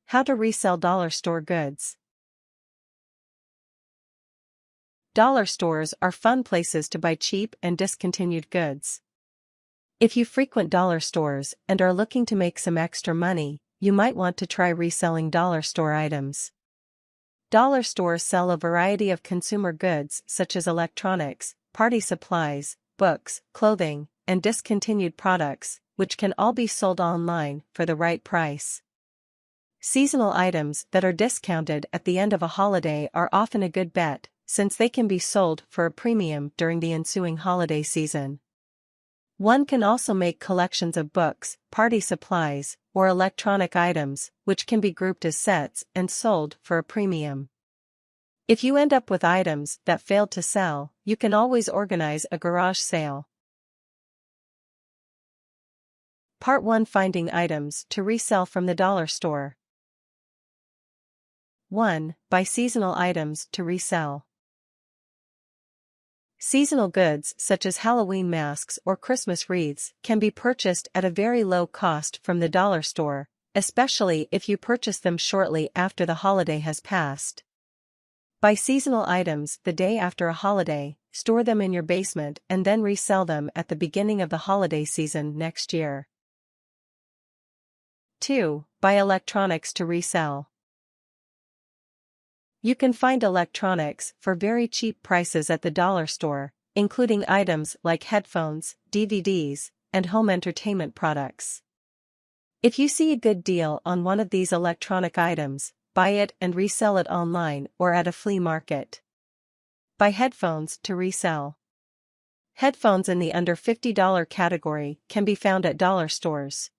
How to resell dollar store goods. Dollar stores are fun places to buy cheap and discontinued goods. If you frequent dollar stores and are looking to make some extra money, you might want to try reselling dollar store items. Dollar stores sell a variety of consumer goods such as electronics, party supplies, books, clothing, and discontinued products, which can all be sold online for the right price. Seasonal items that are discounted at the end of a holiday are often a good bet, since they can be sold for a premium during the ensuing holiday season. One can also make collections of books, party supplies, or electronic items, which can be grouped as sets and sold for a premium. If you end up with items that failed to sell, you can always organize a garage sale. Part 1: Finding items to resell from the dollar store. 1. Buy seasonal items to resell. Seasonal goods such as Halloween masks or Christmas wreaths can be purchased at a very low cost from the dollar store, especially if you purchase them shortly after the holiday has passed. Buy seasonal items the day after a holiday, store them in your basement and then resell them at the beginning of the holiday season next year. 2. Buy electronics to resell. You can find electronics for very cheap prices at the dollar store, including items like headphones, DVDs, and home entertainment products. If you see a good deal on one of these electronic items, buy it and resell it online or at a flea market. Buy headphones to resell. Headphones in the under $50 category can be found at dollar stores.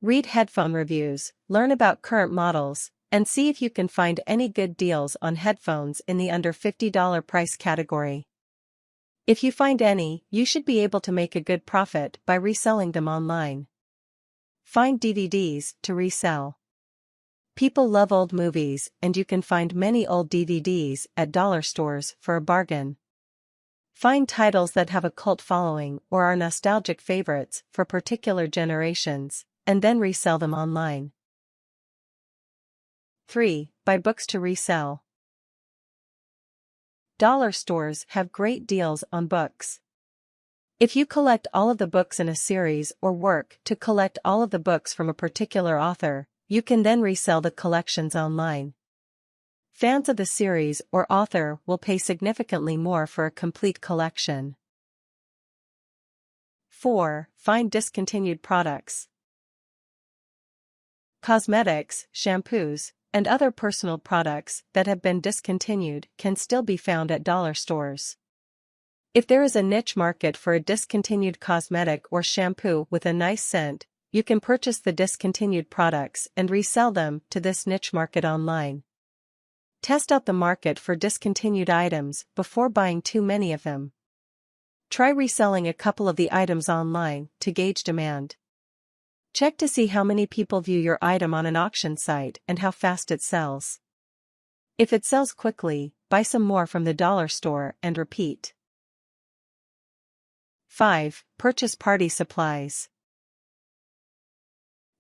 Read headphone reviews, learn about current models, and see if you can find any good deals on headphones in the under $50 price category. If you find any, you should be able to make a good profit by reselling them online. Find DVDs to resell. People love old movies, and you can find many old DVDs at dollar stores for a bargain. Find titles that have a cult following or are nostalgic favorites for particular generations, and then resell them online. 3. Buy books to resell. Dollar stores have great deals on books. If you collect all of the books in a series or work to collect all of the books from a particular author, you can then resell the collections online. Fans of the series or author will pay significantly more for a complete collection. 4. Find discontinued products. Cosmetics, shampoos, and other personal products that have been discontinued can still be found at dollar stores. If there is a niche market for a discontinued cosmetic or shampoo with a nice scent, you can purchase the discontinued products and resell them to this niche market online. Test out the market for discontinued items before buying too many of them. Try reselling a couple of the items online to gauge demand. Check to see how many people view your item on an auction site and how fast it sells. If it sells quickly, buy some more from the dollar store and repeat. 5. Purchase party supplies.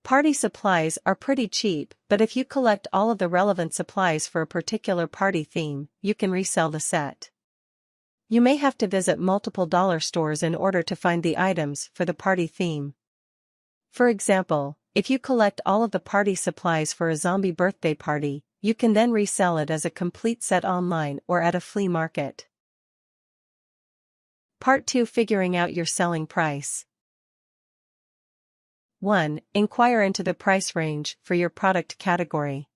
Party supplies are pretty cheap, but if you collect all of the relevant supplies for a particular party theme, you can resell the set. You may have to visit multiple dollar stores in order to find the items for the party theme. For example, if you collect all of the party supplies for a zombie birthday party, you can then resell it as a complete set online or at a flea market. Part 2: Figuring out your selling price. 1. Inquire into the price range for your product category.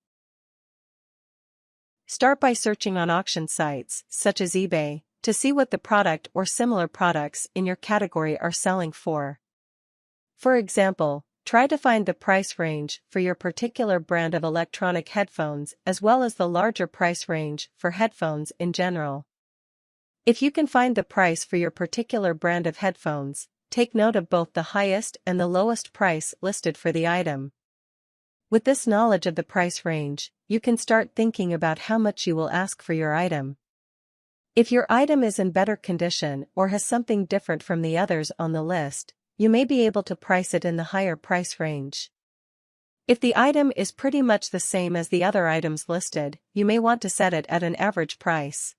Start by searching on auction sites, such as eBay, to see what the product or similar products in your category are selling for. For example, try to find the price range for your particular brand of electronic headphones as well as the larger price range for headphones in general. If you can find the price for your particular brand of headphones, take note of both the highest and the lowest price listed for the item. With this knowledge of the price range, you can start thinking about how much you will ask for your item. If your item is in better condition or has something different from the others on the list, you may be able to price it in the higher price range. If the item is pretty much the same as the other items listed, you may want to set it at an average price.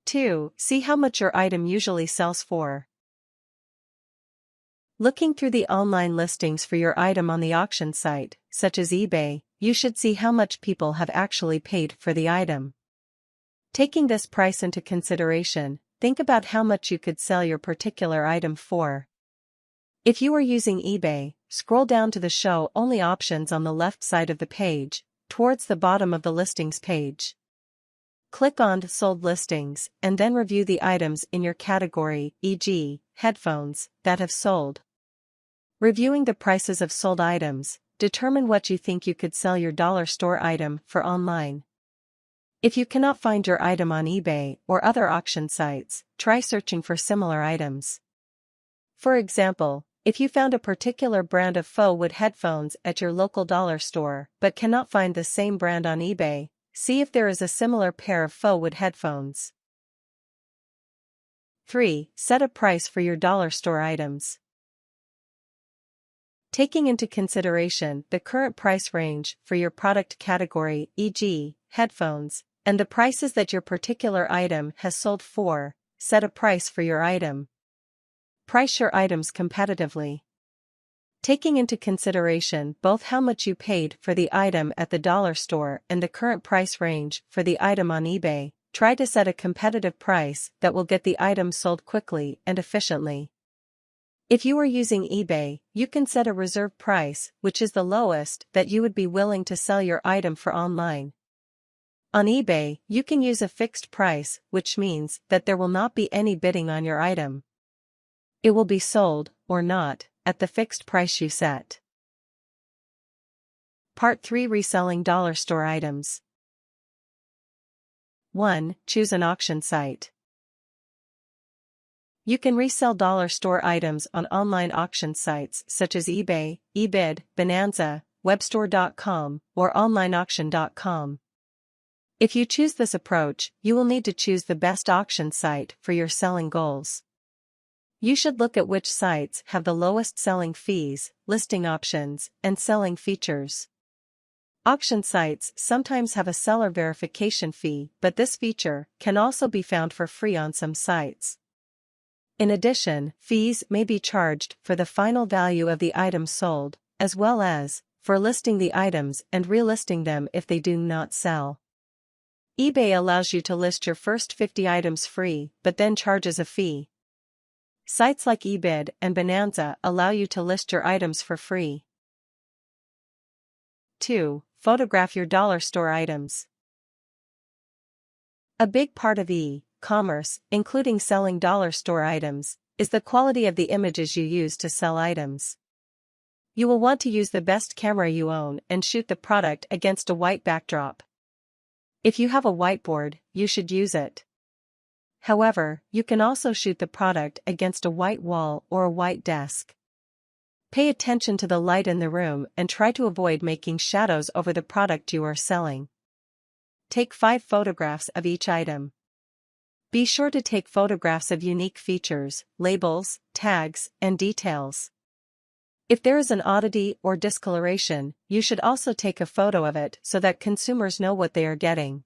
2. See how much your item usually sells for. Looking through the online listings for your item on the auction site, such as eBay, you should see how much people have actually paid for the item. Taking this price into consideration, think about how much you could sell your particular item for. If you are using eBay, scroll down to the Show Only options on the left side of the page, towards the bottom of the listings page. Click on Sold Listings, and then review the items in your category, e.g., headphones, that have sold. Reviewing the prices of sold items, determine what you think you could sell your dollar store item for online. If you cannot find your item on eBay or other auction sites, try searching for similar items. For example, if you found a particular brand of faux wood headphones at your local dollar store but cannot find the same brand on eBay, see if there is a similar pair of faux wood headphones. 3. Set a price for your dollar store items. Taking into consideration the current price range for your product category, e.g., headphones, and the prices that your particular item has sold for, set a price for your item. Price your items competitively. Taking into consideration both how much you paid for the item at the dollar store and the current price range for the item on eBay, try to set a competitive price that will get the item sold quickly and efficiently. If you are using eBay, you can set a reserve price, which is the lowest that you would be willing to sell your item for online. On eBay, you can use a fixed price, which means that there will not be any bidding on your item. It will be sold, or not, at the fixed price you set. Part 3: Reselling dollar store items. 1. Choose an auction site. You can resell dollar store items on online auction sites such as eBay, eBid, Bonanza, webstore.com, or onlineauction.com. If you choose this approach, you will need to choose the best auction site for your selling goals. You should look at which sites have the lowest selling fees, listing options, and selling features. Auction sites sometimes have a seller verification fee, but this feature can also be found for free on some sites. In addition, fees may be charged for the final value of the items sold, as well as for listing the items and relisting them if they do not sell. eBay allows you to list your first 50 items free, but then charges a fee. Sites like eBid and Bonanza allow you to list your items for free. 2. Photograph your dollar store items. A big part of e-commerce, including selling dollar store items, is the quality of the images you use to sell items. You will want to use the best camera you own and shoot the product against a white backdrop. If you have a whiteboard, you should use it. However, you can also shoot the product against a white wall or a white desk. Pay attention to the light in the room and try to avoid making shadows over the product you are selling. Take 5 photographs of each item. Be sure to take photographs of unique features, labels, tags, and details. If there is an oddity or discoloration, you should also take a photo of it so that consumers know what they are getting.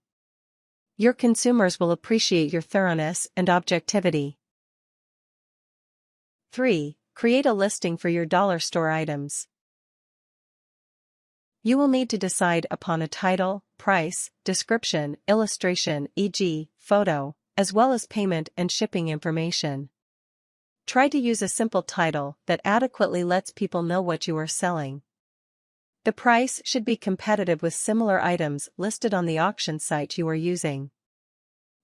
Your consumers will appreciate your thoroughness and objectivity. 3. Create a listing for your dollar store items. You will need to decide upon a title, price, description, illustration, e.g., photo, as well as payment and shipping information. Try to use a simple title that adequately lets people know what you are selling. The price should be competitive with similar items listed on the auction site you are using.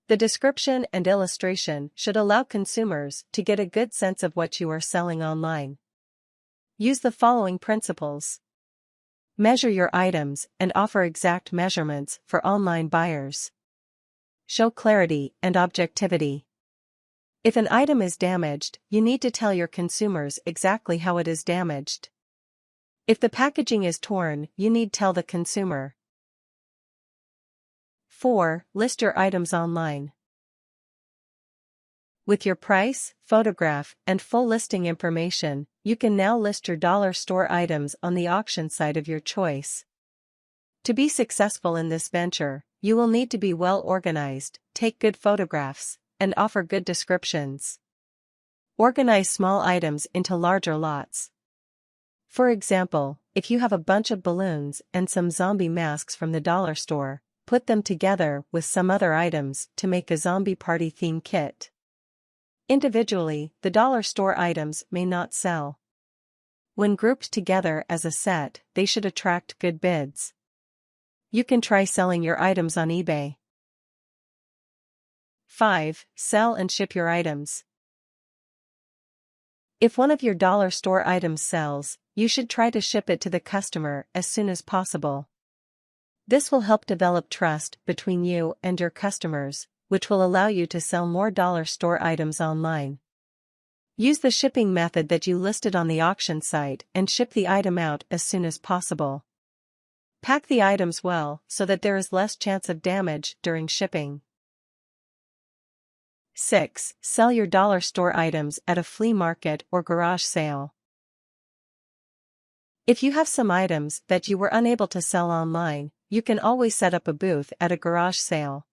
The description and illustration should allow consumers to get a good sense of what you are selling online. Use the following principles. Measure your items and offer exact measurements for online buyers. Show clarity and objectivity. If an item is damaged, you need to tell your consumers exactly how it is damaged. If the packaging is torn, you need to tell the consumer. 4. List your items online. With your price, photograph, and full listing information, you can now list your dollar store items on the auction site of your choice. To be successful in this venture, you will need to be well organized, take good photographs, and offer good descriptions. Organize small items into larger lots. For example, if you have a bunch of balloons and some zombie masks from the dollar store, put them together with some other items to make a zombie party theme kit. Individually, the dollar store items may not sell. When grouped together as a set, they should attract good bids. You can try selling your items on eBay. 5. Sell and ship your items. If one of your dollar store items sells, you should try to ship it to the customer as soon as possible. This will help develop trust between you and your customers, which will allow you to sell more dollar store items online. Use the shipping method that you listed on the auction site and ship the item out as soon as possible. Pack the items well so that there is less chance of damage during shipping. 6. Sell your dollar store items at a flea market or garage sale. If you have some items that you were unable to sell online, you can always set up a booth at a garage sale.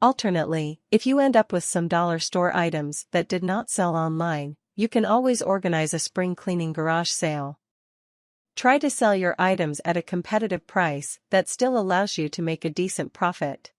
Alternately, if you end up with some dollar store items that did not sell online, you can always organize a spring cleaning garage sale. Try to sell your items at a competitive price that still allows you to make a decent profit.